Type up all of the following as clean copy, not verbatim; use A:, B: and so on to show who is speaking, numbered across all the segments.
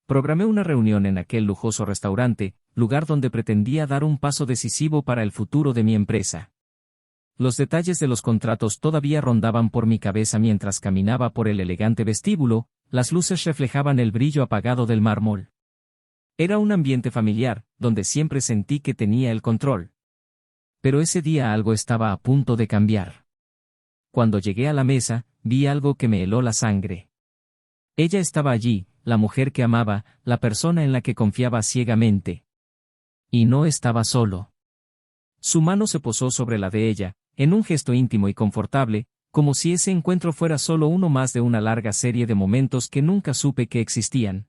A: Programé una reunión en aquel lujoso restaurante, lugar donde pretendía dar un paso decisivo para el futuro de mi empresa. Los detalles de los contratos todavía rondaban por mi cabeza mientras caminaba por el elegante vestíbulo, las luces reflejaban el brillo apagado del mármol. Era un ambiente familiar, donde siempre sentí que tenía el control. Pero ese día algo estaba a punto de cambiar. Cuando llegué a la mesa, vi algo que me heló la sangre. Ella estaba allí, la mujer que amaba, la persona en la que confiaba ciegamente. Y no estaba solo. Su mano se posó sobre la de ella, en un gesto íntimo y confortable, como si ese encuentro fuera solo uno más de una larga serie de momentos que nunca supe que existían.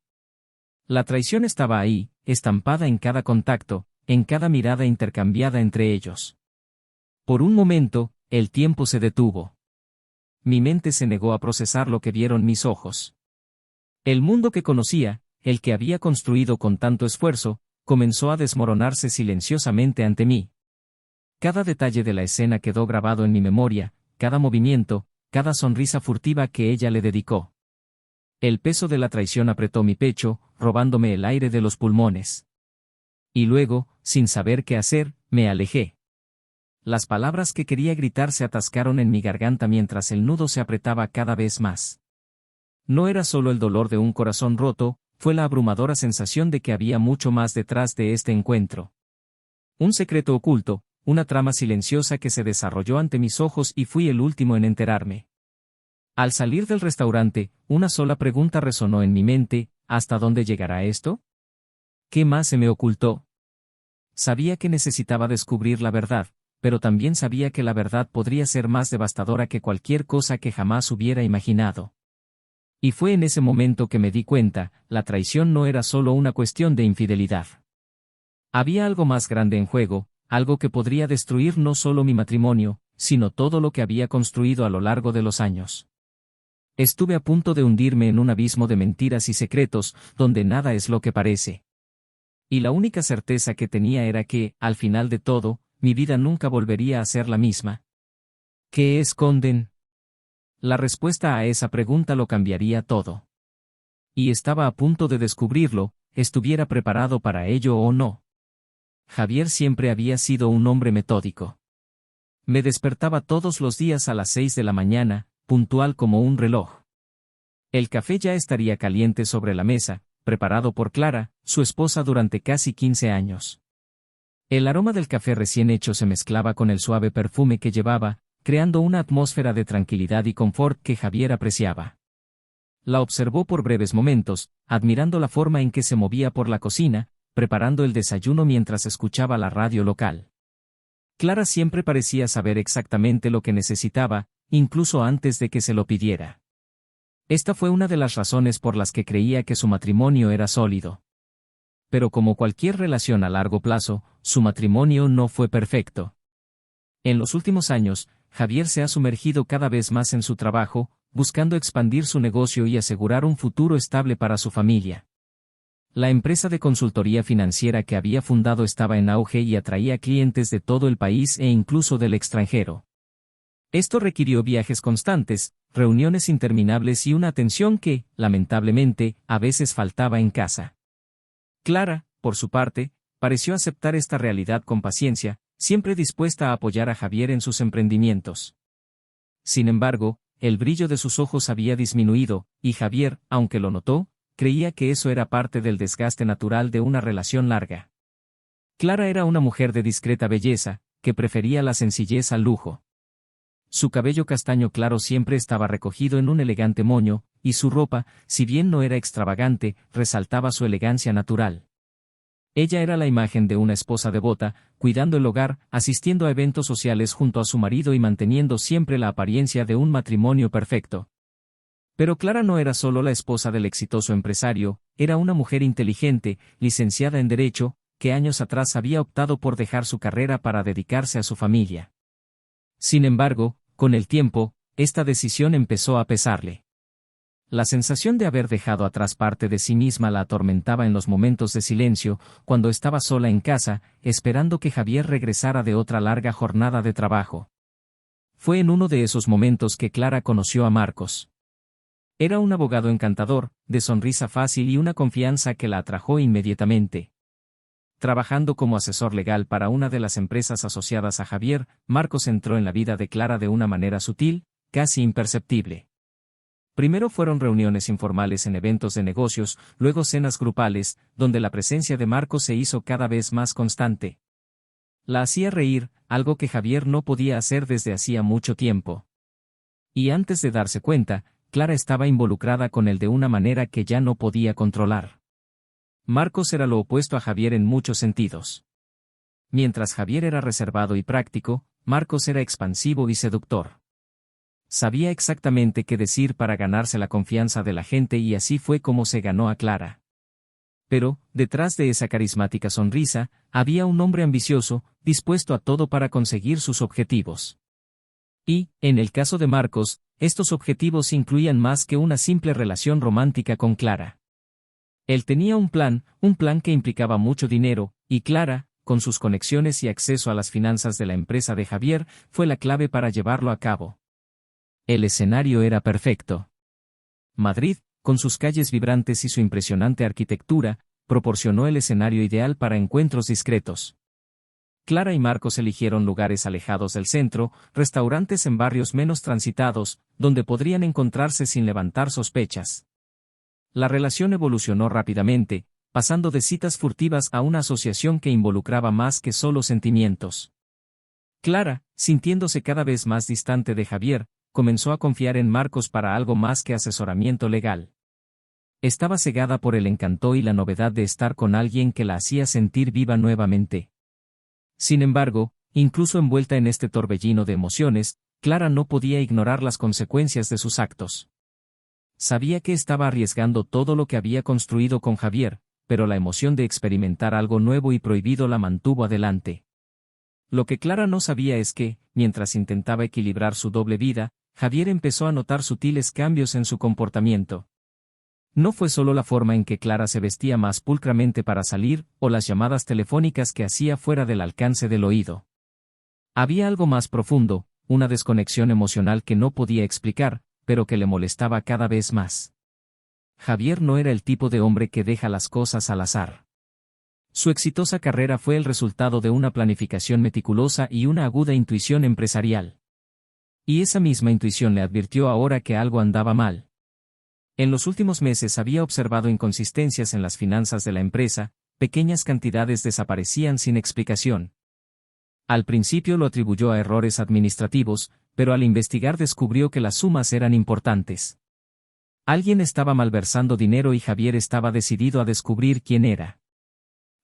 A: La traición estaba ahí, estampada en cada contacto, en cada mirada intercambiada entre ellos. Por un momento, el tiempo se detuvo. Mi mente se negó a procesar lo que vieron mis ojos. El mundo que conocía, el que había construido con tanto esfuerzo, comenzó a desmoronarse silenciosamente ante mí. Cada detalle de la escena quedó grabado en mi memoria, cada movimiento, cada sonrisa furtiva que ella le dedicó. El peso de la traición apretó mi pecho, robándome el aire de los pulmones. Y luego, sin saber qué hacer, me alejé. Las palabras que quería gritar se atascaron en mi garganta mientras el nudo se apretaba cada vez más. No era solo el dolor de un corazón roto, fue la abrumadora sensación de que había mucho más detrás de este encuentro. Un secreto oculto, una trama silenciosa que se desarrolló ante mis ojos y fui el último en enterarme. Al salir del restaurante, una sola pregunta resonó en mi mente: ¿hasta dónde llegará esto? ¿Qué más se me ocultó? Sabía que necesitaba descubrir la verdad, pero también sabía que la verdad podría ser más devastadora que cualquier cosa que jamás hubiera imaginado. Y fue en ese momento que me di cuenta, la traición no era solo una cuestión de infidelidad. Había algo más grande en juego, algo que podría destruir no solo mi matrimonio, sino todo lo que había construido a lo largo de los años. Estuve a punto de hundirme en un abismo de mentiras y secretos, donde nada es lo que parece. Y la única certeza que tenía era que, al final de todo, mi vida nunca volvería a ser la misma. ¿Qué esconden? La respuesta a esa pregunta lo cambiaría todo. Y estaba a punto de descubrirlo, estuviera preparado para ello o no. Javier siempre había sido un hombre metódico. Me despertaba todos los días a las 6 de la mañana, puntual como un reloj. El café ya estaría caliente sobre la mesa, preparado por Clara, su esposa durante casi 15 años. El aroma del café recién hecho se mezclaba con el suave perfume que llevaba, creando una atmósfera de tranquilidad y confort que Javier apreciaba. La observó por breves momentos, admirando la forma en que se movía por la cocina, preparando el desayuno mientras escuchaba la radio local. Clara siempre parecía saber exactamente lo que necesitaba, incluso antes de que se lo pidiera. Esta fue una de las razones por las que creía que su matrimonio era sólido. Pero como cualquier relación a largo plazo, su matrimonio no fue perfecto. En los últimos años, Javier se ha sumergido cada vez más en su trabajo, buscando expandir su negocio y asegurar un futuro estable para su familia. La empresa de consultoría financiera que había fundado estaba en auge y atraía clientes de todo el país e incluso del extranjero. Esto requirió viajes constantes, reuniones interminables y una atención que, lamentablemente, a veces faltaba en casa. Clara, por su parte, pareció aceptar esta realidad con paciencia, siempre dispuesta a apoyar a Javier en sus emprendimientos. Sin embargo, el brillo de sus ojos había disminuido, y Javier, aunque lo notó, creía que eso era parte del desgaste natural de una relación larga. Clara era una mujer de discreta belleza, que prefería la sencillez al lujo. Su cabello castaño claro siempre estaba recogido en un elegante moño, y su ropa, si bien no era extravagante, resaltaba su elegancia natural. Ella era la imagen de una esposa devota, cuidando el hogar, asistiendo a eventos sociales junto a su marido y manteniendo siempre la apariencia de un matrimonio perfecto. Pero Clara no era solo la esposa del exitoso empresario, era una mujer inteligente, licenciada en Derecho, que años atrás había optado por dejar su carrera para dedicarse a su familia. Sin embargo, con el tiempo, esta decisión empezó a pesarle. La sensación de haber dejado atrás parte de sí misma la atormentaba en los momentos de silencio, cuando estaba sola en casa, esperando que Javier regresara de otra larga jornada de trabajo. Fue en uno de esos momentos que Clara conoció a Marcos. Era un abogado encantador, de sonrisa fácil y una confianza que la atrajo inmediatamente. Trabajando como asesor legal para una de las empresas asociadas a Javier, Marcos entró en la vida de Clara de una manera sutil, casi imperceptible. Primero fueron reuniones informales en eventos de negocios, luego cenas grupales, donde la presencia de Marcos se hizo cada vez más constante. La hacía reír, algo que Javier no podía hacer desde hacía mucho tiempo. Y antes de darse cuenta, Clara estaba involucrada con él de una manera que ya no podía controlar. Marcos era lo opuesto a Javier en muchos sentidos. Mientras Javier era reservado y práctico, Marcos era expansivo y seductor. Sabía exactamente qué decir para ganarse la confianza de la gente y así fue como se ganó a Clara. Pero, detrás de esa carismática sonrisa, había un hombre ambicioso, dispuesto a todo para conseguir sus objetivos. Y, en el caso de Marcos, estos objetivos incluían más que una simple relación romántica con Clara. Él tenía un plan que implicaba mucho dinero, y Clara, con sus conexiones y acceso a las finanzas de la empresa de Javier, fue la clave para llevarlo a cabo. El escenario era perfecto. Madrid, con sus calles vibrantes y su impresionante arquitectura, proporcionó el escenario ideal para encuentros discretos. Clara y Marcos eligieron lugares alejados del centro, restaurantes en barrios menos transitados, donde podrían encontrarse sin levantar sospechas. La relación evolucionó rápidamente, pasando de citas furtivas a una asociación que involucraba más que solo sentimientos. Clara, sintiéndose cada vez más distante de Javier, comenzó a confiar en Marcos para algo más que asesoramiento legal. Estaba cegada por el encanto y la novedad de estar con alguien que la hacía sentir viva nuevamente. Sin embargo, incluso envuelta en este torbellino de emociones, Clara no podía ignorar las consecuencias de sus actos. Sabía que estaba arriesgando todo lo que había construido con Javier, pero la emoción de experimentar algo nuevo y prohibido la mantuvo adelante. Lo que Clara no sabía es que, mientras intentaba equilibrar su doble vida, Javier empezó a notar sutiles cambios en su comportamiento. No fue solo la forma en que Clara se vestía más pulcramente para salir, o las llamadas telefónicas que hacía fuera del alcance del oído. Había algo más profundo, una desconexión emocional que no podía explicar, pero que le molestaba cada vez más. Javier no era el tipo de hombre que deja las cosas al azar. Su exitosa carrera fue el resultado de una planificación meticulosa y una aguda intuición empresarial. Y esa misma intuición le advirtió ahora que algo andaba mal. En los últimos meses había observado inconsistencias en las finanzas de la empresa, pequeñas cantidades desaparecían sin explicación. Al principio lo atribuyó a errores administrativos, pero al investigar descubrió que las sumas eran importantes. Alguien estaba malversando dinero y Javier estaba decidido a descubrir quién era.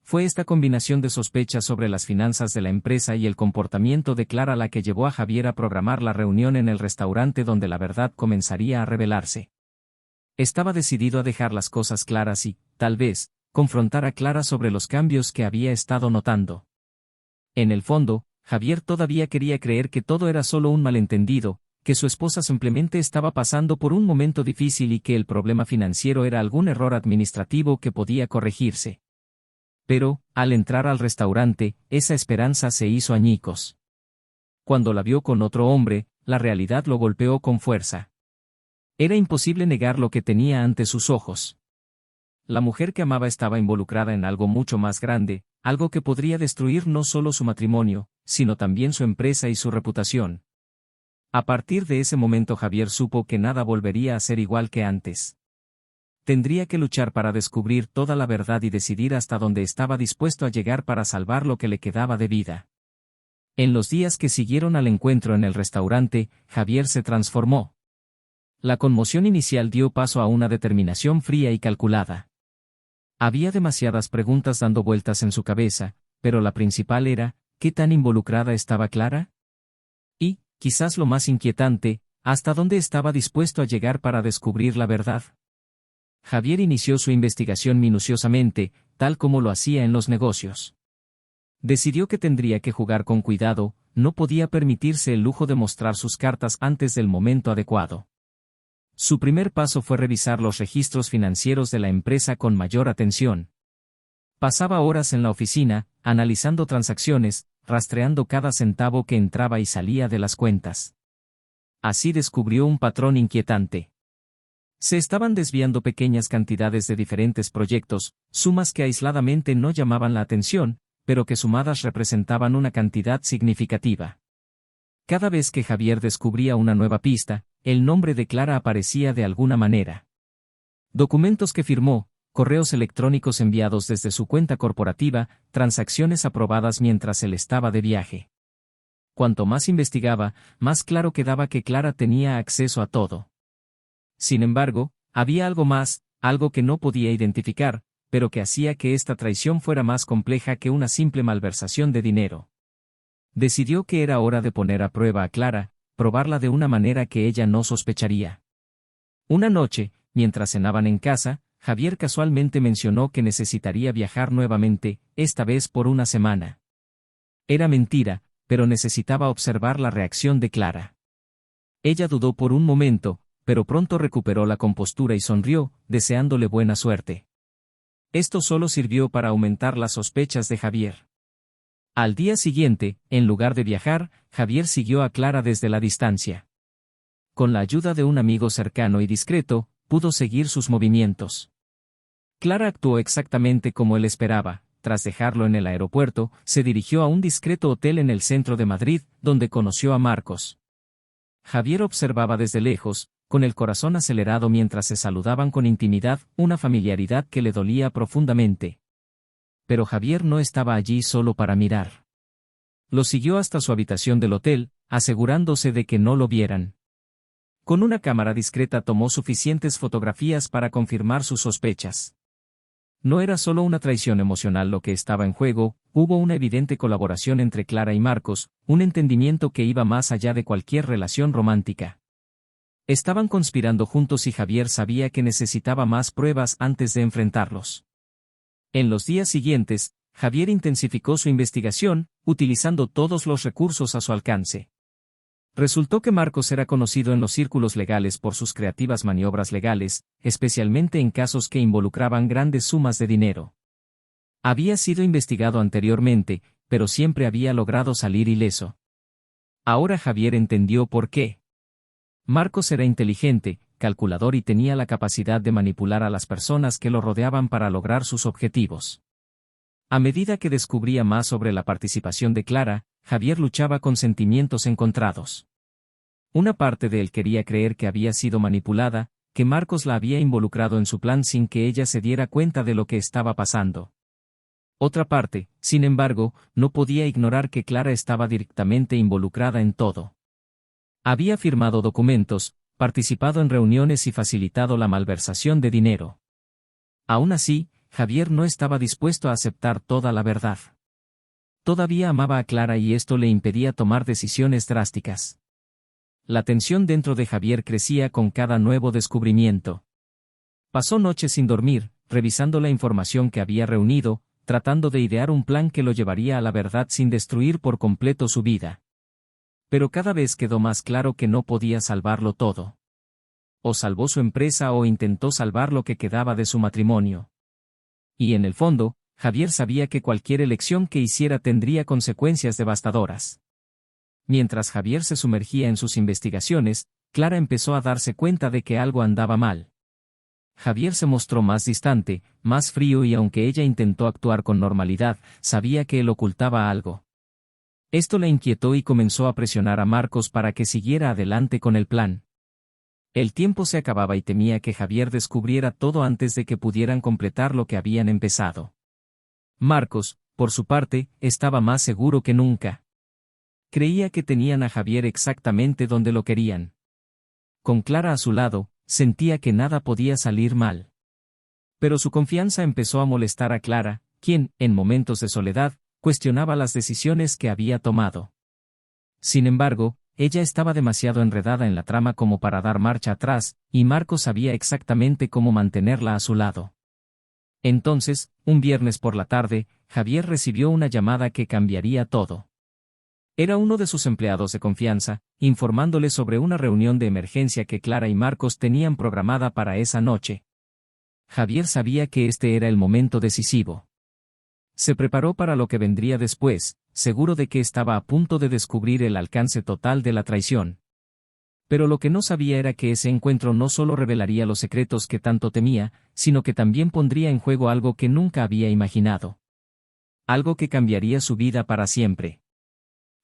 A: Fue esta combinación de sospechas sobre las finanzas de la empresa y el comportamiento de Clara la que llevó a Javier a programar la reunión en el restaurante donde la verdad comenzaría a revelarse. Estaba decidido a dejar las cosas claras y, tal vez, confrontar a Clara sobre los cambios que había estado notando. En el fondo, Javier todavía quería creer que todo era solo un malentendido, que su esposa simplemente estaba pasando por un momento difícil y que el problema financiero era algún error administrativo que podía corregirse. Pero, al entrar al restaurante, esa esperanza se hizo añicos. Cuando la vio con otro hombre, la realidad lo golpeó con fuerza. Era imposible negar lo que tenía ante sus ojos. La mujer que amaba estaba involucrada en algo mucho más grande, algo que podría destruir no solo su matrimonio, sino también su empresa y su reputación. A partir de ese momento Javier supo que nada volvería a ser igual que antes. Tendría que luchar para descubrir toda la verdad y decidir hasta dónde estaba dispuesto a llegar para salvar lo que le quedaba de vida. En los días que siguieron al encuentro en el restaurante, Javier se transformó. La conmoción inicial dio paso a una determinación fría y calculada. Había demasiadas preguntas dando vueltas en su cabeza, pero la principal era, ¿qué tan involucrada estaba Clara? Y, quizás lo más inquietante, ¿hasta dónde estaba dispuesto a llegar para descubrir la verdad? Javier inició su investigación minuciosamente, tal como lo hacía en los negocios. Decidió que tendría que jugar con cuidado, no podía permitirse el lujo de mostrar sus cartas antes del momento adecuado. Su primer paso fue revisar los registros financieros de la empresa con mayor atención. Pasaba horas en la oficina, analizando transacciones, rastreando cada centavo que entraba y salía de las cuentas. Así descubrió un patrón inquietante. Se estaban desviando pequeñas cantidades de diferentes proyectos, sumas que aisladamente no llamaban la atención, pero que sumadas representaban una cantidad significativa. Cada vez que Javier descubría una nueva pista, el nombre de Clara aparecía de alguna manera. Documentos que firmó, correos electrónicos enviados desde su cuenta corporativa, transacciones aprobadas mientras él estaba de viaje. Cuanto más investigaba, más claro quedaba que Clara tenía acceso a todo. Sin embargo, había algo más, algo que no podía identificar, pero que hacía que esta traición fuera más compleja que una simple malversación de dinero. Decidió que era hora de poner a prueba a Clara, probarla de una manera que ella no sospecharía. Una noche, mientras cenaban en casa, Javier casualmente mencionó que necesitaría viajar nuevamente, esta vez por una semana. Era mentira, pero necesitaba observar la reacción de Clara. Ella dudó por un momento, pero pronto recuperó la compostura y sonrió, deseándole buena suerte. Esto solo sirvió para aumentar las sospechas de Javier. Al día siguiente, en lugar de viajar, Javier siguió a Clara desde la distancia. Con la ayuda de un amigo cercano y discreto, pudo seguir sus movimientos. Clara actuó exactamente como él esperaba. Tras dejarlo en el aeropuerto, se dirigió a un discreto hotel en el centro de Madrid, donde conoció a Marcos. Javier observaba desde lejos, con el corazón acelerado mientras se saludaban con intimidad, una familiaridad que le dolía profundamente. Pero Javier no estaba allí solo para mirar. Lo siguió hasta su habitación del hotel, asegurándose de que no lo vieran. Con una cámara discreta tomó suficientes fotografías para confirmar sus sospechas. No era solo una traición emocional lo que estaba en juego, hubo una evidente colaboración entre Clara y Marcos, un entendimiento que iba más allá de cualquier relación romántica. Estaban conspirando juntos y Javier sabía que necesitaba más pruebas antes de enfrentarlos. En los días siguientes, Javier intensificó su investigación, utilizando todos los recursos a su alcance. Resultó que Marcos era conocido en los círculos legales por sus creativas maniobras legales, especialmente en casos que involucraban grandes sumas de dinero. Había sido investigado anteriormente, pero siempre había logrado salir ileso. Ahora Javier entendió por qué. Marcos era inteligente, calculador y tenía la capacidad de manipular a las personas que lo rodeaban para lograr sus objetivos. A medida que descubría más sobre la participación de Clara, Javier luchaba con sentimientos encontrados. Una parte de él quería creer que había sido manipulada, que Marcos la había involucrado en su plan sin que ella se diera cuenta de lo que estaba pasando. Otra parte, sin embargo, no podía ignorar que Clara estaba directamente involucrada en todo. Había firmado documentos, participado en reuniones y facilitado la malversación de dinero. Aún así, Javier no estaba dispuesto a aceptar toda la verdad. Todavía amaba a Clara y esto le impedía tomar decisiones drásticas. La tensión dentro de Javier crecía con cada nuevo descubrimiento. Pasó noches sin dormir, revisando la información que había reunido, tratando de idear un plan que lo llevaría a la verdad sin destruir por completo su vida. Pero cada vez quedó más claro que no podía salvarlo todo. O salvó su empresa o intentó salvar lo que quedaba de su matrimonio. Y en el fondo, Javier sabía que cualquier elección que hiciera tendría consecuencias devastadoras. Mientras Javier se sumergía en sus investigaciones, Clara empezó a darse cuenta de que algo andaba mal. Javier se mostró más distante, más frío y aunque ella intentó actuar con normalidad, sabía que él ocultaba algo. Esto le inquietó y comenzó a presionar a Marcos para que siguiera adelante con el plan. El tiempo se acababa y temía que Javier descubriera todo antes de que pudieran completar lo que habían empezado. Marcos, por su parte, estaba más seguro que nunca. Creía que tenían a Javier exactamente donde lo querían. Con Clara a su lado, sentía que nada podía salir mal. Pero su confianza empezó a molestar a Clara, quien, en momentos de soledad, cuestionaba las decisiones que había tomado. Sin embargo, ella estaba demasiado enredada en la trama como para dar marcha atrás, y Marcos sabía exactamente cómo mantenerla a su lado. Entonces, un viernes por la tarde, Javier recibió una llamada que cambiaría todo. Era uno de sus empleados de confianza, informándole sobre una reunión de emergencia que Clara y Marcos tenían programada para esa noche. Javier sabía que este era el momento decisivo. Se preparó para lo que vendría después, seguro de que estaba a punto de descubrir el alcance total de la traición. Pero lo que no sabía era que ese encuentro no solo revelaría los secretos que tanto temía, sino que también pondría en juego algo que nunca había imaginado. Algo que cambiaría su vida para siempre.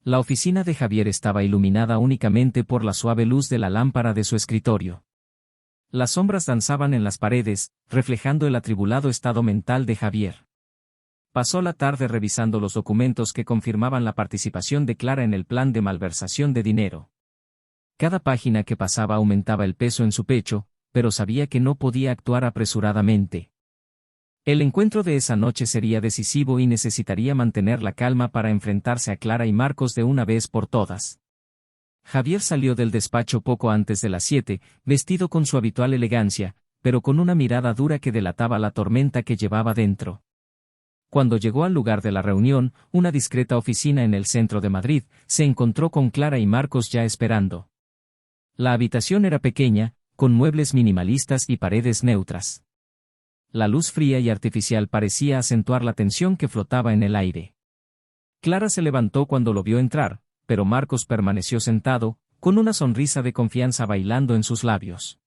A: La oficina de Javier estaba iluminada únicamente por la suave luz de la lámpara de su escritorio. Las sombras danzaban en las paredes, reflejando el atribulado estado mental de Javier. Pasó la tarde revisando los documentos que confirmaban la participación de Clara en el plan de malversación de dinero. Cada página que pasaba aumentaba el peso en su pecho, pero sabía que no podía actuar apresuradamente. El encuentro de esa noche sería decisivo y necesitaría mantener la calma para enfrentarse a Clara y Marcos de una vez por todas. Javier salió del despacho poco antes de las 7, vestido con su habitual elegancia, pero con una mirada dura que delataba la tormenta que llevaba dentro. Cuando llegó al lugar de la reunión, una discreta oficina en el centro de Madrid, se encontró con Clara y Marcos ya esperando. La habitación era pequeña, con muebles minimalistas y paredes neutras. La luz fría y artificial parecía acentuar la tensión que flotaba en el aire. Clara se levantó cuando lo vio entrar, pero Marcos permaneció sentado, con una sonrisa de confianza bailando en sus labios.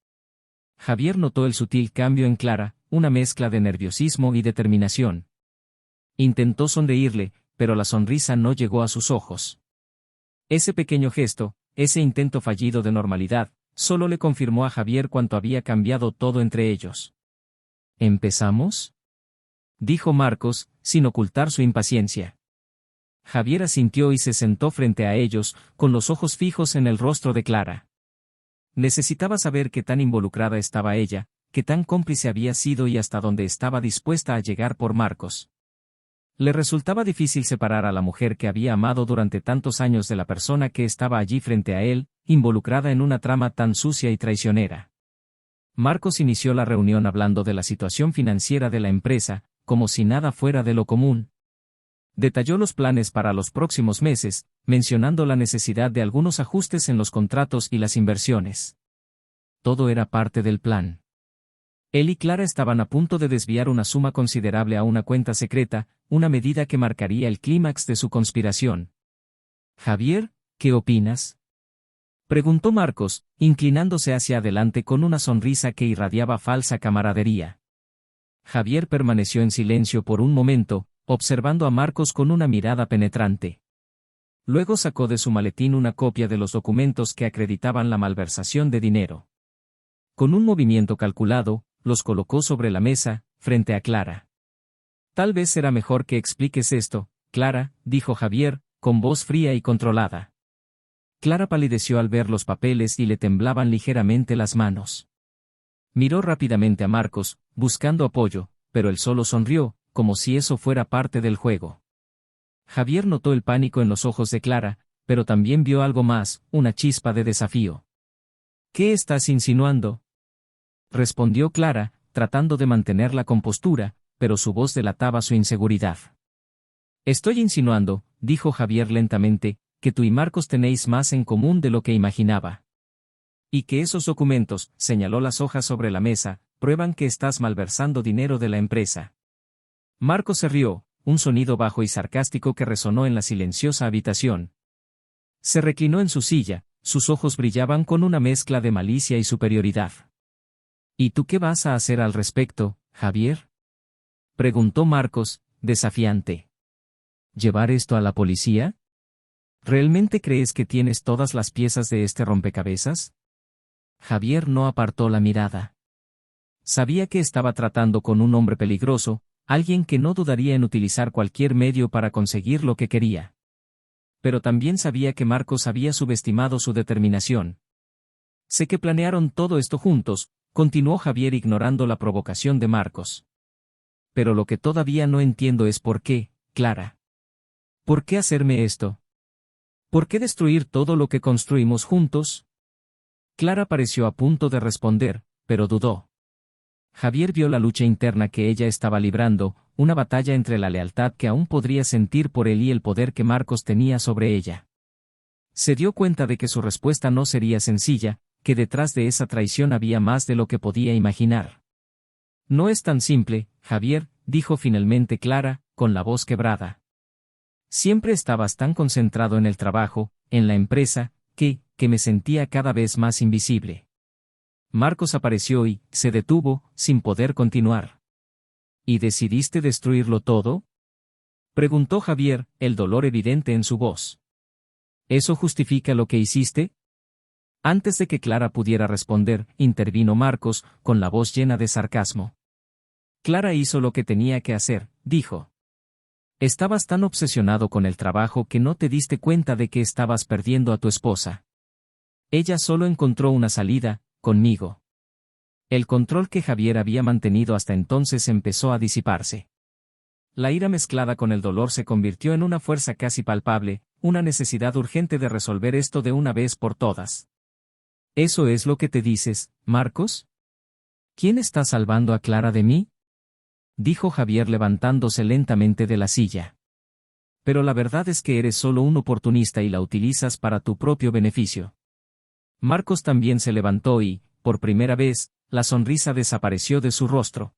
A: Javier notó el sutil cambio en Clara, una mezcla de nerviosismo y determinación. Intentó sonreírle, pero la sonrisa no llegó a sus ojos. Ese pequeño gesto, ese intento fallido de normalidad, solo le confirmó a Javier cuánto había cambiado todo entre ellos. ¿Empezamos?, dijo Marcos, sin ocultar su impaciencia. Javier asintió y se sentó frente a ellos, con los ojos fijos en el rostro de Clara. Necesitaba saber qué tan involucrada estaba ella, qué tan cómplice había sido y hasta dónde estaba dispuesta a llegar por Marcos. Le resultaba difícil separar a la mujer que había amado durante tantos años de la persona que estaba allí frente a él, involucrada en una trama tan sucia y traicionera. Marcos inició la reunión hablando de la situación financiera de la empresa, como si nada fuera de lo común. Detalló los planes para los próximos meses, mencionando la necesidad de algunos ajustes en los contratos y las inversiones. Todo era parte del plan. Él y Clara estaban a punto de desviar una suma considerable a una cuenta secreta, una medida que marcaría el clímax de su conspiración. «Javier, ¿qué opinas?», preguntó Marcos, inclinándose hacia adelante con una sonrisa que irradiaba falsa camaradería. Javier permaneció en silencio por un momento, observando a Marcos con una mirada penetrante. Luego sacó de su maletín una copia de los documentos que acreditaban la malversación de dinero. Con un movimiento calculado, los colocó sobre la mesa, frente a Clara. «Tal vez será mejor que expliques esto, Clara», dijo Javier, con voz fría y controlada. Clara palideció al ver los papeles y le temblaban ligeramente las manos. Miró rápidamente a Marcos, buscando apoyo, pero él solo sonrió, como si eso fuera parte del juego. Javier notó el pánico en los ojos de Clara, pero también vio algo más, una chispa de desafío. «¿Qué estás insinuando?», respondió Clara, tratando de mantener la compostura, pero su voz delataba su inseguridad. «Estoy insinuando», dijo Javier lentamente, «que tú y Marcos tenéis más en común de lo que imaginaba. Y que esos documentos», señaló las hojas sobre la mesa, «prueban que estás malversando dinero de la empresa». Marcos se rió, un sonido bajo y sarcástico que resonó en la silenciosa habitación. Se reclinó en su silla, sus ojos brillaban con una mezcla de malicia y superioridad. «¿Y tú qué vas a hacer al respecto, Javier?», preguntó Marcos, desafiante. «¿Llevar esto a la policía? ¿Realmente crees que tienes todas las piezas de este rompecabezas?». Javier no apartó la mirada. Sabía que estaba tratando con un hombre peligroso, alguien que no dudaría en utilizar cualquier medio para conseguir lo que quería. Pero también sabía que Marcos había subestimado su determinación. «Sé que planearon todo esto juntos», continuó Javier ignorando la provocación de Marcos. «Pero lo que todavía no entiendo es por qué, Clara. ¿Por qué hacerme esto? ¿Por qué destruir todo lo que construimos juntos?». Clara pareció a punto de responder, pero dudó. Javier vio la lucha interna que ella estaba librando, una batalla entre la lealtad que aún podría sentir por él y el poder que Marcos tenía sobre ella. Se dio cuenta de que su respuesta no sería sencilla, que detrás de esa traición había más de lo que podía imaginar. «No es tan simple, Javier», dijo finalmente Clara, con la voz quebrada. «Siempre estabas tan concentrado en el trabajo, en la empresa, que que me sentía cada vez más invisible. Marcos apareció y se detuvo, sin poder continuar. ¿Y decidiste destruirlo todo?, preguntó Javier, el dolor evidente en su voz. ¿Eso justifica lo que hiciste? Antes de que Clara pudiera responder, intervino Marcos, con la voz llena de sarcasmo. Clara hizo lo que tenía que hacer, dijo. Estabas tan obsesionado con el trabajo que no te diste cuenta de que estabas perdiendo a tu esposa. Ella solo encontró una salida, conmigo. El control que Javier había mantenido hasta entonces empezó a disiparse. La ira mezclada con el dolor se convirtió en una fuerza casi palpable, una necesidad urgente de resolver esto de una vez por todas. ¿Eso es lo que te dices, Marcos? ¿Quién está salvando a Clara de mí?, dijo Javier levantándose lentamente de la silla. Pero la verdad es que eres solo un oportunista y la utilizas para tu propio beneficio. Marcos también se levantó y, por primera vez, la sonrisa desapareció de su rostro.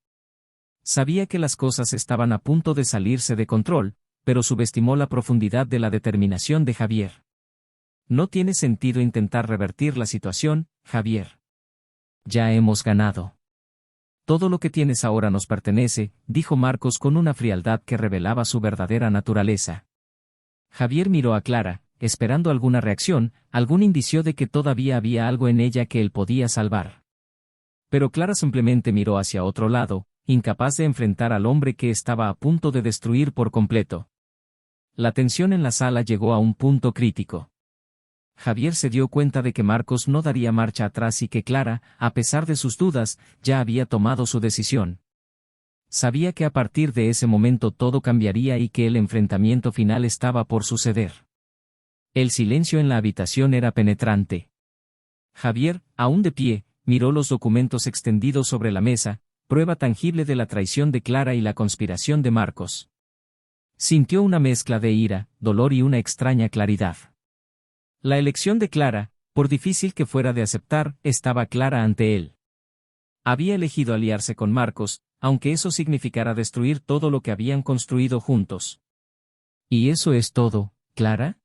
A: Sabía que las cosas estaban a punto de salirse de control, pero subestimó la profundidad de la determinación de Javier. No tiene sentido intentar revertir la situación, Javier. Ya hemos ganado. Todo lo que tienes ahora nos pertenece, dijo Marcos con una frialdad que revelaba su verdadera naturaleza. Javier miró a Clara, esperando alguna reacción, algún indicio de que todavía había algo en ella que él podía salvar. Pero Clara simplemente miró hacia otro lado, incapaz de enfrentar al hombre que estaba a punto de destruir por completo. La tensión en la sala llegó a un punto crítico. Javier se dio cuenta de que Marcos no daría marcha atrás y que Clara, a pesar de sus dudas, ya había tomado su decisión. Sabía que a partir de ese momento todo cambiaría y que el enfrentamiento final estaba por suceder. El silencio en la habitación era penetrante. Javier, aún de pie, miró los documentos extendidos sobre la mesa, prueba tangible de la traición de Clara y la conspiración de Marcos. Sintió una mezcla de ira, dolor y una extraña claridad. La elección de Clara, por difícil que fuera de aceptar, estaba clara ante él. Había elegido aliarse con Marcos, aunque eso significara destruir todo lo que habían construido juntos. ¿Y eso es todo, Clara?,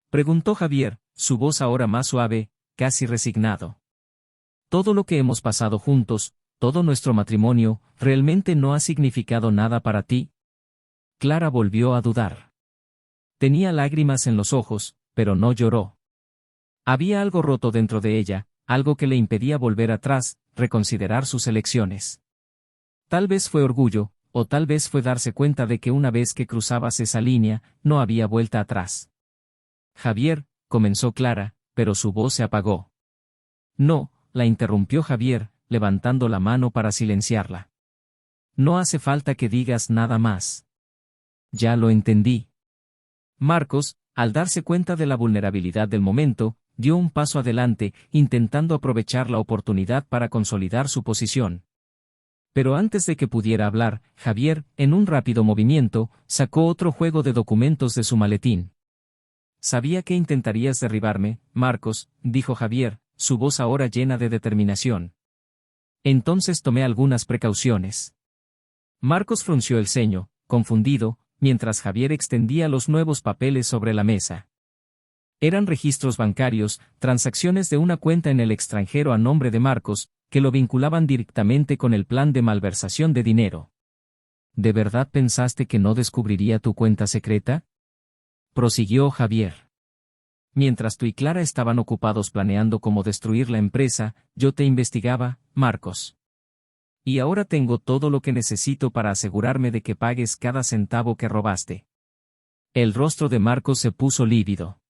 A: preguntó Javier, su voz ahora más suave, casi resignado. Todo lo que hemos pasado juntos, todo nuestro matrimonio, ¿realmente no ha significado nada para ti? Clara volvió a dudar. Tenía lágrimas en los ojos, pero no lloró. Había algo roto dentro de ella, algo que le impedía volver atrás, reconsiderar sus elecciones. Tal vez fue orgullo, o tal vez fue darse cuenta de que una vez que cruzabas esa línea, no había vuelta atrás. Javier, comenzó Clara, pero su voz se apagó. No, la interrumpió Javier, levantando la mano para silenciarla. No hace falta que digas nada más. Ya lo entendí. Marcos, al darse cuenta de la vulnerabilidad del momento, dio un paso adelante, intentando aprovechar la oportunidad para consolidar su posición. Pero antes de que pudiera hablar, Javier, en un rápido movimiento, sacó otro juego de documentos de su maletín. Sabía que intentarías derribarme, Marcos, dijo Javier, su voz ahora llena de determinación. Entonces tomé algunas precauciones. Marcos frunció el ceño, confundido, mientras Javier extendía los nuevos papeles sobre la mesa. Eran registros bancarios, transacciones de una cuenta en el extranjero a nombre de Marcos, que lo vinculaban directamente con el plan de malversación de dinero. ¿De verdad pensaste que no descubriría tu cuenta secreta?, prosiguió Javier. Mientras tú y Clara estaban ocupados planeando cómo destruir la empresa, yo te investigaba, Marcos. Y ahora tengo todo lo que necesito para asegurarme de que pagues cada centavo que robaste. El rostro de Marcos se puso lívido.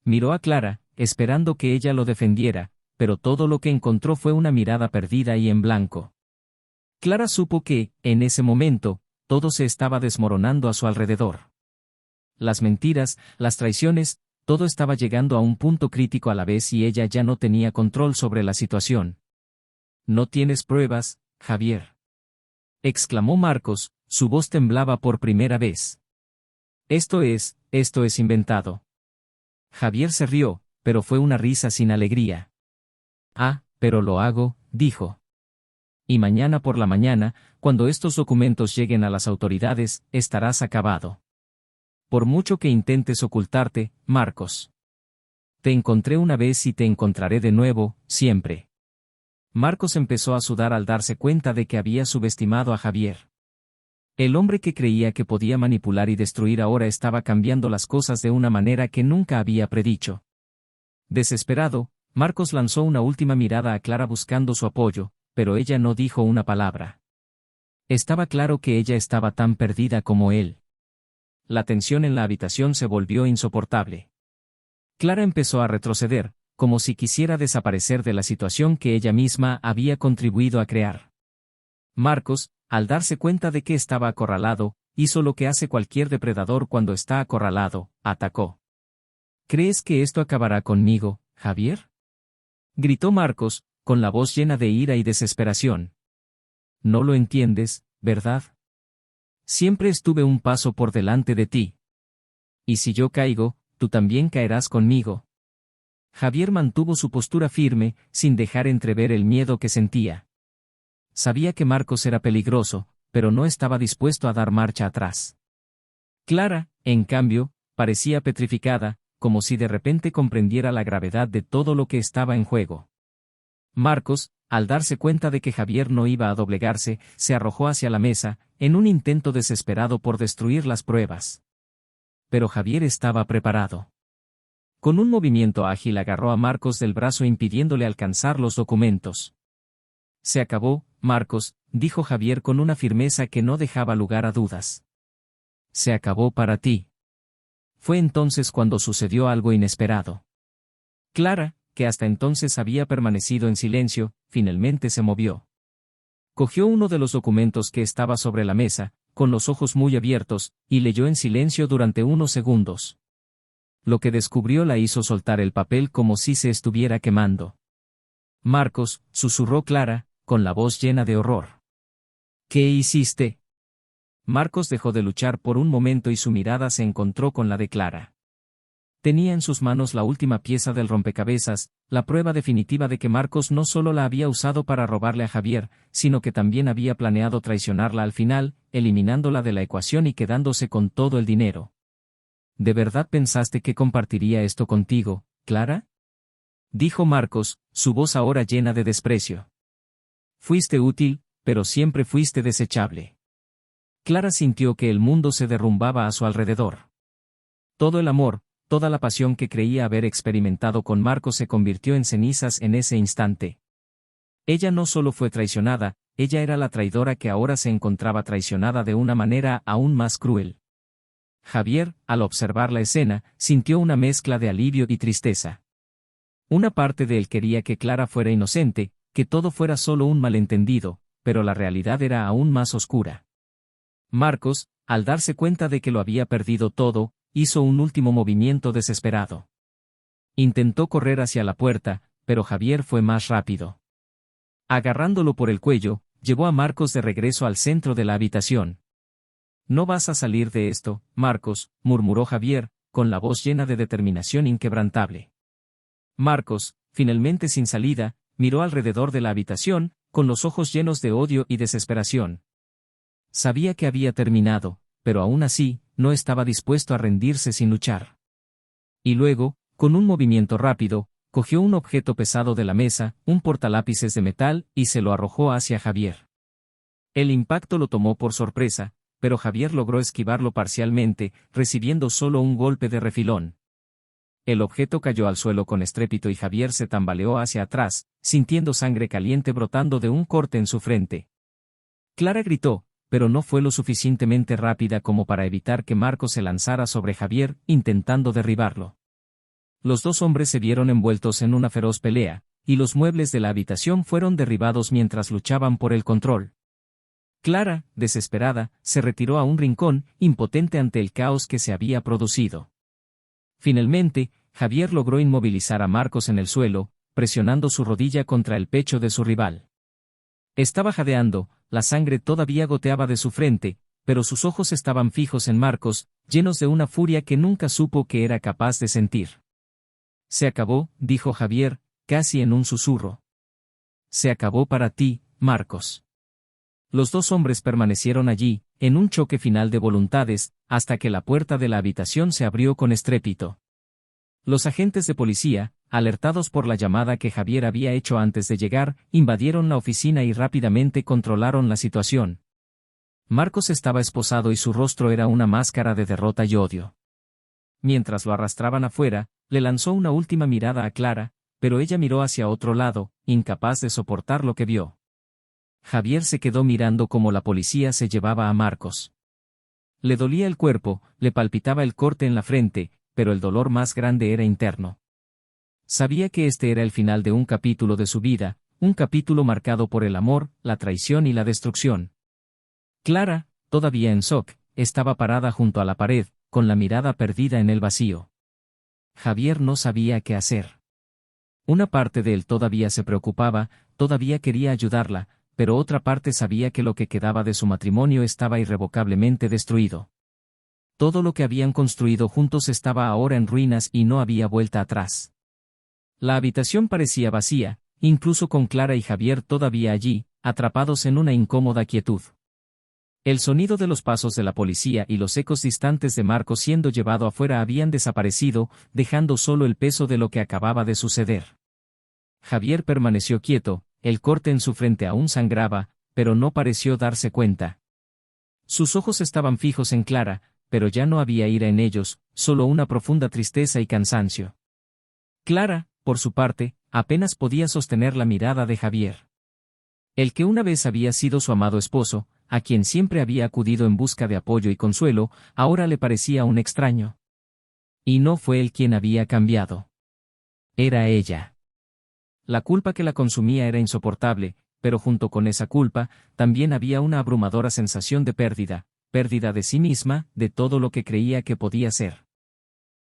A: Miró a Clara, esperando que ella lo defendiera, pero todo lo que encontró fue una mirada perdida y en blanco. Clara supo que, en ese momento, todo se estaba desmoronando a su alrededor. Las mentiras, las traiciones, todo estaba llegando a un punto crítico a la vez y ella ya no tenía control sobre la situación. «¿No tienes pruebas, Javier?», exclamó Marcos, su voz temblaba por primera vez. Esto es inventado». Javier se rió, pero fue una risa sin alegría. «Ah, pero lo hago», dijo. «Y mañana por la mañana, cuando estos documentos lleguen a las autoridades, estarás acabado. Por mucho que intentes ocultarte, Marcos». Te encontré una vez y te encontraré de nuevo, siempre. Marcos empezó a sudar al darse cuenta de que había subestimado a Javier. El hombre que creía que podía manipular y destruir ahora estaba cambiando las cosas de una manera que nunca había predicho. Desesperado, Marcos lanzó una última mirada a Clara buscando su apoyo, pero ella no dijo una palabra. Estaba claro que ella estaba tan perdida como él. La tensión en la habitación se volvió insoportable. Clara empezó a retroceder, como si quisiera desaparecer de la situación que ella misma había contribuido a crear. Marcos, al darse cuenta de que estaba acorralado, hizo lo que hace cualquier depredador cuando está acorralado, atacó. ¿Crees que esto acabará conmigo, Javier? Gritó Marcos, con la voz llena de ira y desesperación. No lo entiendes, ¿verdad? Siempre estuve un paso por delante de ti. Y si yo caigo, tú también caerás conmigo. Javier mantuvo su postura firme, sin dejar entrever el miedo que sentía. Sabía que Marcos era peligroso, pero no estaba dispuesto a dar marcha atrás. Clara, en cambio, parecía petrificada, como si de repente comprendiera la gravedad de todo lo que estaba en juego. Marcos, al darse cuenta de que Javier no iba a doblegarse, se arrojó hacia la mesa, en un intento desesperado por destruir las pruebas. Pero Javier estaba preparado. Con un movimiento ágil agarró a Marcos del brazo impidiéndole alcanzar los documentos. Se acabó, Marcos, dijo Javier con una firmeza que no dejaba lugar a dudas. Se acabó para ti. Fue entonces cuando sucedió algo inesperado. Clara, que hasta entonces había permanecido en silencio, finalmente se movió. Cogió uno de los documentos que estaba sobre la mesa, con los ojos muy abiertos, y leyó en silencio durante unos segundos. Lo que descubrió la hizo soltar el papel como si se estuviera quemando. Marcos, susurró Clara, con la voz llena de horror. ¿Qué hiciste? Marcos dejó de luchar por un momento y su mirada se encontró con la de Clara. Tenía en sus manos la última pieza del rompecabezas, la prueba definitiva de que Marcos no solo la había usado para robarle a Javier, sino que también había planeado traicionarla al final, eliminándola de la ecuación y quedándose con todo el dinero. ¿De verdad pensaste que compartiría esto contigo, Clara? Dijo Marcos, su voz ahora llena de desprecio. Fuiste útil, pero siempre fuiste desechable. Clara sintió que el mundo se derrumbaba a su alrededor. Todo el amor, toda la pasión que creía haber experimentado con Marcos se convirtió en cenizas en ese instante. Ella no solo fue traicionada, ella era la traidora que ahora se encontraba traicionada de una manera aún más cruel. Javier, al observar la escena, sintió una mezcla de alivio y tristeza. Una parte de él quería que Clara fuera inocente, que todo fuera solo un malentendido, pero la realidad era aún más oscura. Marcos, al darse cuenta de que lo había perdido todo, hizo un último movimiento desesperado. Intentó correr hacia la puerta, pero Javier fue más rápido. Agarrándolo por el cuello, llevó a Marcos de regreso al centro de la habitación. No vas a salir de esto, Marcos, murmuró Javier, con la voz llena de determinación inquebrantable. Marcos, finalmente sin salida, miró alrededor de la habitación, con los ojos llenos de odio y desesperación. Sabía que había terminado, pero aún así, no estaba dispuesto a rendirse sin luchar. Y luego, con un movimiento rápido, cogió un objeto pesado de la mesa, un portalápices de metal, y se lo arrojó hacia Javier. El impacto lo tomó por sorpresa, pero Javier logró esquivarlo parcialmente, recibiendo solo un golpe de refilón. El objeto cayó al suelo con estrépito y Javier se tambaleó hacia atrás, sintiendo sangre caliente brotando de un corte en su frente. Clara gritó, pero no fue lo suficientemente rápida como para evitar que Marcos se lanzara sobre Javier, intentando derribarlo. Los dos hombres se vieron envueltos en una feroz pelea, y los muebles de la habitación fueron derribados mientras luchaban por el control. Clara, desesperada, se retiró a un rincón, impotente ante el caos que se había producido. Finalmente, Javier logró inmovilizar a Marcos en el suelo, presionando su rodilla contra el pecho de su rival. Estaba jadeando, la sangre todavía goteaba de su frente, pero sus ojos estaban fijos en Marcos, llenos de una furia que nunca supo que era capaz de sentir. Se acabó, dijo Javier, casi en un susurro. Se acabó para ti, Marcos. Los dos hombres permanecieron allí, en un choque final de voluntades, hasta que la puerta de la habitación se abrió con estrépito. Los agentes de policía, alertados por la llamada que Javier había hecho antes de llegar, invadieron la oficina y rápidamente controlaron la situación. Marcos estaba esposado y su rostro era una máscara de derrota y odio. Mientras lo arrastraban afuera, le lanzó una última mirada a Clara, pero ella miró hacia otro lado, incapaz de soportar lo que vio. Javier se quedó mirando cómo la policía se llevaba a Marcos. Le dolía el cuerpo, le palpitaba el corte en la frente, pero el dolor más grande era interno. Sabía que este era el final de un capítulo de su vida, un capítulo marcado por el amor, la traición y la destrucción. Clara, todavía en shock, estaba parada junto a la pared, con la mirada perdida en el vacío. Javier no sabía qué hacer. Una parte de él todavía se preocupaba, todavía quería ayudarla, pero otra parte sabía que lo que quedaba de su matrimonio estaba irrevocablemente destruido. Todo lo que habían construido juntos estaba ahora en ruinas y no había vuelta atrás. La habitación parecía vacía, incluso con Clara y Javier todavía allí, atrapados en una incómoda quietud. El sonido de los pasos de la policía y los ecos distantes de Marcos siendo llevado afuera habían desaparecido, dejando solo el peso de lo que acababa de suceder. Javier permaneció quieto, el corte en su frente aún sangraba, pero no pareció darse cuenta. Sus ojos estaban fijos en Clara, pero ya no había ira en ellos, solo una profunda tristeza y cansancio. Clara, por su parte, apenas podía sostener la mirada de Javier. El que una vez había sido su amado esposo, a quien siempre había acudido en busca de apoyo y consuelo, ahora le parecía un extraño. Y no fue él quien había cambiado. Era ella. La culpa que la consumía era insoportable, pero junto con esa culpa, también había una abrumadora sensación de pérdida de sí misma, de todo lo que creía que podía ser.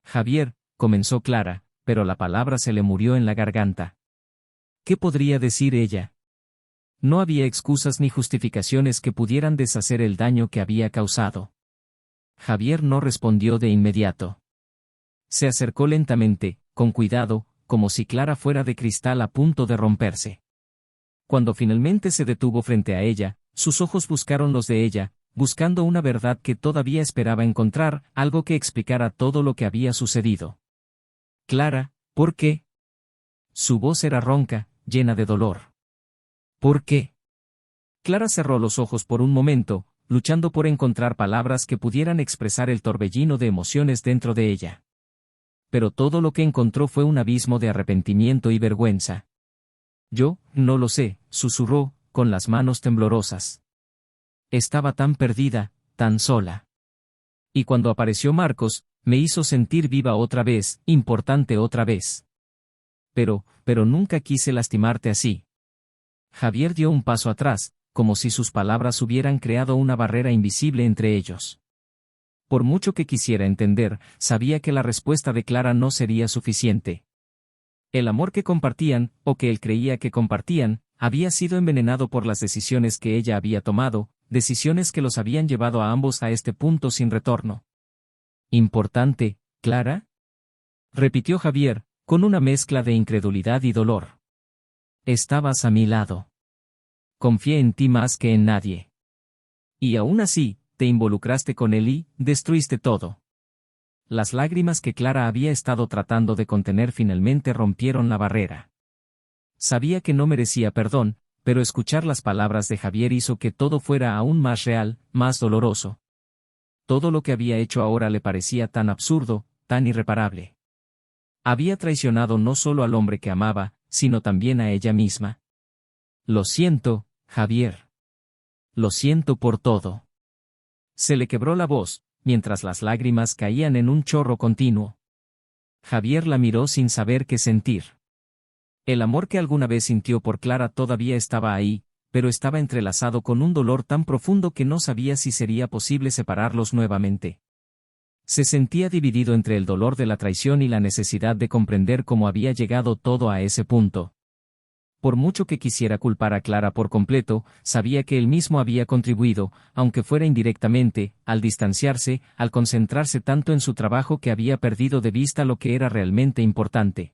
A: Javier, comenzó Clara, pero la palabra se le murió en la garganta. ¿Qué podría decir ella? No había excusas ni justificaciones que pudieran deshacer el daño que había causado. Javier no respondió de inmediato. Se acercó lentamente, con cuidado, como si Clara fuera de cristal a punto de romperse. Cuando finalmente se detuvo frente a ella, sus ojos buscaron los de ella, buscando una verdad que todavía esperaba encontrar, algo que explicara todo lo que había sucedido. Clara, ¿por qué? Su voz era ronca, llena de dolor. ¿Por qué? Clara cerró los ojos por un momento, luchando por encontrar palabras que pudieran expresar el torbellino de emociones dentro de ella. Pero todo lo que encontró fue un abismo de arrepentimiento y vergüenza. Yo, no lo sé, susurró, con las manos temblorosas. Estaba tan perdida, tan sola. Y cuando apareció Marcos, me hizo sentir viva otra vez, importante otra vez. Pero nunca quise lastimarte así. Javier dio un paso atrás, como si sus palabras hubieran creado una barrera invisible entre ellos. Por mucho que quisiera entender, sabía que la respuesta de Clara no sería suficiente. El amor que compartían, o que él creía que compartían, había sido envenenado por las decisiones que ella había tomado, decisiones que los habían llevado a ambos a este punto sin retorno. ¿Importante, Clara? Repitió Javier, con una mezcla de incredulidad y dolor. Estabas a mi lado. Confié en ti más que en nadie. Y aún así, te involucraste con él y destruiste todo. Las lágrimas que Clara había estado tratando de contener finalmente rompieron la barrera. Sabía que no merecía perdón, pero escuchar las palabras de Javier hizo que todo fuera aún más real, más doloroso. Todo lo que había hecho ahora le parecía tan absurdo, tan irreparable. Había traicionado no solo al hombre que amaba, sino también a ella misma. Lo siento, Javier. Lo siento por todo. Se le quebró la voz, mientras las lágrimas caían en un chorro continuo. Javier la miró sin saber qué sentir. El amor que alguna vez sintió por Clara todavía estaba ahí, pero estaba entrelazado con un dolor tan profundo que no sabía si sería posible separarlos nuevamente. Se sentía dividido entre el dolor de la traición y la necesidad de comprender cómo había llegado todo a ese punto. Por mucho que quisiera culpar a Clara por completo, sabía que él mismo había contribuido, aunque fuera indirectamente, al distanciarse, al concentrarse tanto en su trabajo que había perdido de vista lo que era realmente importante.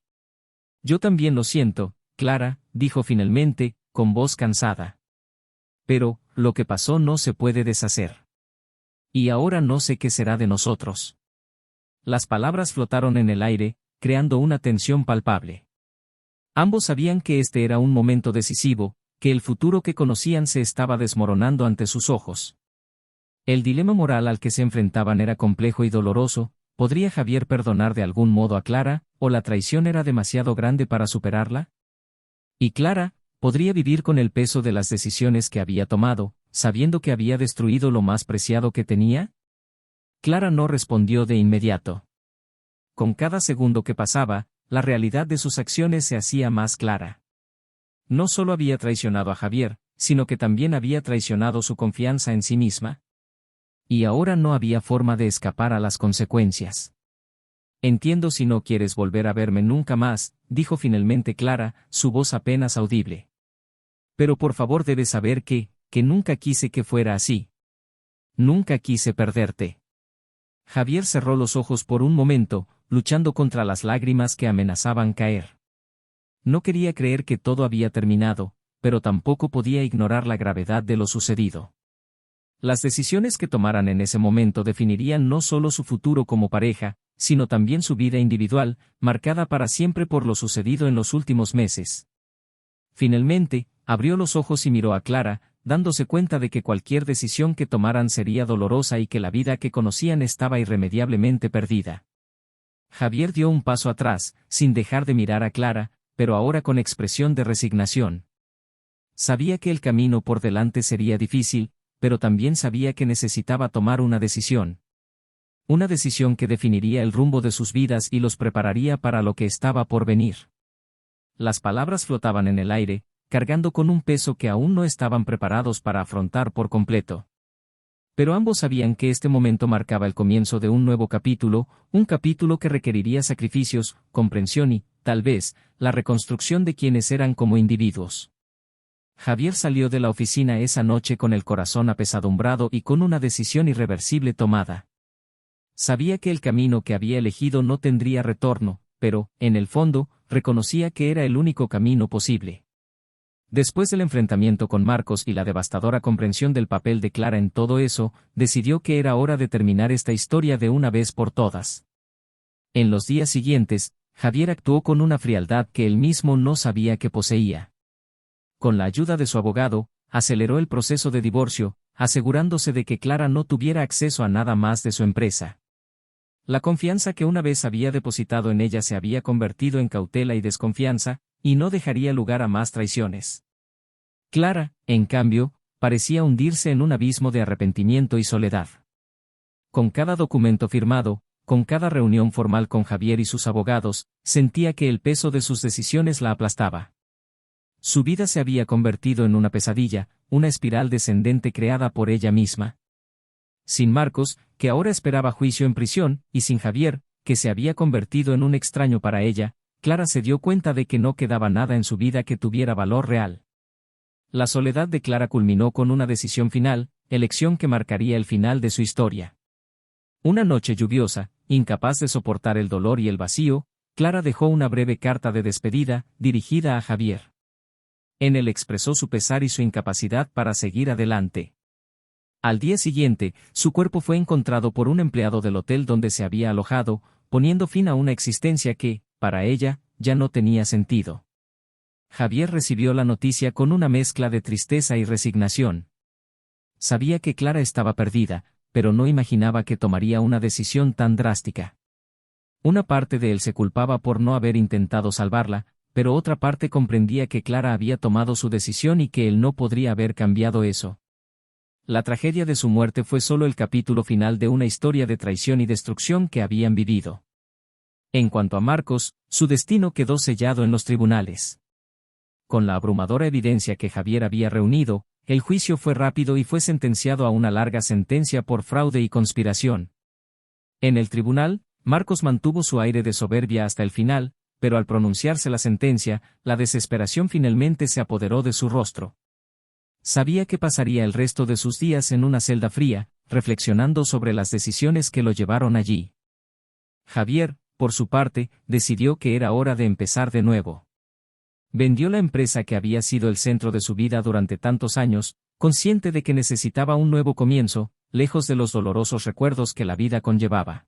A: Yo también lo siento, Clara, dijo finalmente, con voz cansada. Pero, lo que pasó no se puede deshacer. Y ahora no sé qué será de nosotros. Las palabras flotaron en el aire, creando una tensión palpable. Ambos sabían que este era un momento decisivo, que el futuro que conocían se estaba desmoronando ante sus ojos. El dilema moral al que se enfrentaban era complejo y doloroso. ¿Podría Javier perdonar de algún modo a Clara, o la traición era demasiado grande para superarla? Y Clara, ¿podría vivir con el peso de las decisiones que había tomado, sabiendo que había destruido lo más preciado que tenía? Clara no respondió de inmediato. Con cada segundo que pasaba, la realidad de sus acciones se hacía más clara. No solo había traicionado a Javier, sino que también había traicionado su confianza en sí misma. Y ahora no había forma de escapar a las consecuencias. Entiendo si no quieres volver a verme nunca más, dijo finalmente Clara, su voz apenas audible. Pero por favor debes saber que nunca quise que fuera así. Nunca quise perderte. Javier cerró los ojos por un momento, luchando contra las lágrimas que amenazaban caer. No quería creer que todo había terminado, pero tampoco podía ignorar la gravedad de lo sucedido. Las decisiones que tomaran en ese momento definirían no solo su futuro como pareja, sino también su vida individual, marcada para siempre por lo sucedido en los últimos meses. Finalmente, abrió los ojos y miró a Clara, dándose cuenta de que cualquier decisión que tomaran sería dolorosa y que la vida que conocían estaba irremediablemente perdida. Javier dio un paso atrás, sin dejar de mirar a Clara, pero ahora con expresión de resignación. Sabía que el camino por delante sería difícil, pero también sabía que necesitaba tomar una decisión. Una decisión que definiría el rumbo de sus vidas y los prepararía para lo que estaba por venir. Las palabras flotaban en el aire, cargando con un peso que aún no estaban preparados para afrontar por completo. Pero ambos sabían que este momento marcaba el comienzo de un nuevo capítulo, un capítulo que requeriría sacrificios, comprensión y, tal vez, la reconstrucción de quienes eran como individuos. Javier salió de la oficina esa noche con el corazón apesadumbrado y con una decisión irreversible tomada. Sabía que el camino que había elegido no tendría retorno, pero, en el fondo, reconocía que era el único camino posible. Después del enfrentamiento con Marcos y la devastadora comprensión del papel de Clara en todo eso, decidió que era hora de terminar esta historia de una vez por todas. En los días siguientes, Javier actuó con una frialdad que él mismo no sabía que poseía. Con la ayuda de su abogado, aceleró el proceso de divorcio, asegurándose de que Clara no tuviera acceso a nada más de su empresa. La confianza que una vez había depositado en ella se había convertido en cautela y desconfianza, y no dejaría lugar a más traiciones. Clara, en cambio, parecía hundirse en un abismo de arrepentimiento y soledad. Con cada documento firmado, con cada reunión formal con Javier y sus abogados, sentía que el peso de sus decisiones la aplastaba. Su vida se había convertido en una pesadilla, una espiral descendente creada por ella misma. Sin Marcos, que ahora esperaba juicio en prisión, y sin Javier, que se había convertido en un extraño para ella, Clara se dio cuenta de que no quedaba nada en su vida que tuviera valor real. La soledad de Clara culminó con una decisión final, elección que marcaría el final de su historia. Una noche lluviosa, incapaz de soportar el dolor y el vacío, Clara dejó una breve carta de despedida, dirigida a Javier. En él expresó su pesar y su incapacidad para seguir adelante. Al día siguiente, su cuerpo fue encontrado por un empleado del hotel donde se había alojado, poniendo fin a una existencia que, para ella, ya no tenía sentido. Javier recibió la noticia con una mezcla de tristeza y resignación. Sabía que Clara estaba perdida, pero no imaginaba que tomaría una decisión tan drástica. Una parte de él se culpaba por no haber intentado salvarla, pero otra parte comprendía que Clara había tomado su decisión y que él no podría haber cambiado eso. La tragedia de su muerte fue solo el capítulo final de una historia de traición y destrucción que habían vivido. En cuanto a Marcos, su destino quedó sellado en los tribunales. Con la abrumadora evidencia que Javier había reunido, el juicio fue rápido y fue sentenciado a una larga sentencia por fraude y conspiración. En el tribunal, Marcos mantuvo su aire de soberbia hasta el final, pero al pronunciarse la sentencia, la desesperación finalmente se apoderó de su rostro. Sabía que pasaría el resto de sus días en una celda fría, reflexionando sobre las decisiones que lo llevaron allí. Javier, por su parte, decidió que era hora de empezar de nuevo. Vendió la empresa que había sido el centro de su vida durante tantos años, consciente de que necesitaba un nuevo comienzo, lejos de los dolorosos recuerdos que la vida conllevaba.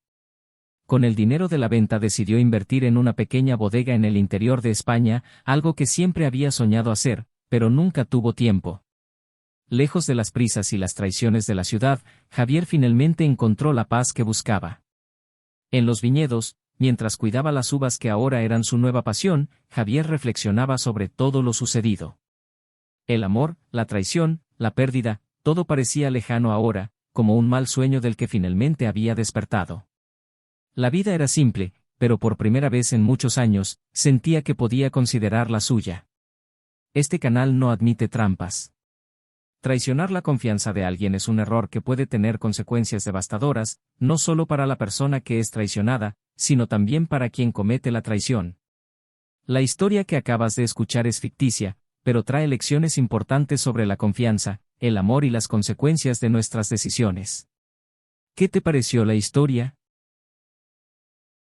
A: Con el dinero de la venta decidió invertir en una pequeña bodega en el interior de España, algo que siempre había soñado hacer, pero nunca tuvo tiempo. Lejos de las prisas y las traiciones de la ciudad, Javier finalmente encontró la paz que buscaba. En los viñedos, mientras cuidaba las uvas que ahora eran su nueva pasión, Javier reflexionaba sobre todo lo sucedido. El amor, la traición, la pérdida, todo parecía lejano ahora, como un mal sueño del que finalmente había despertado. La vida era simple, pero por primera vez en muchos años, sentía que podía considerarla suya. Este canal no admite trampas. Traicionar la confianza de alguien es un error que puede tener consecuencias devastadoras, no solo para la persona que es traicionada, sino también para quien comete la traición. La historia que acabas de escuchar es ficticia, pero trae lecciones importantes sobre la confianza, el amor y las consecuencias de nuestras decisiones. ¿Qué te pareció la historia?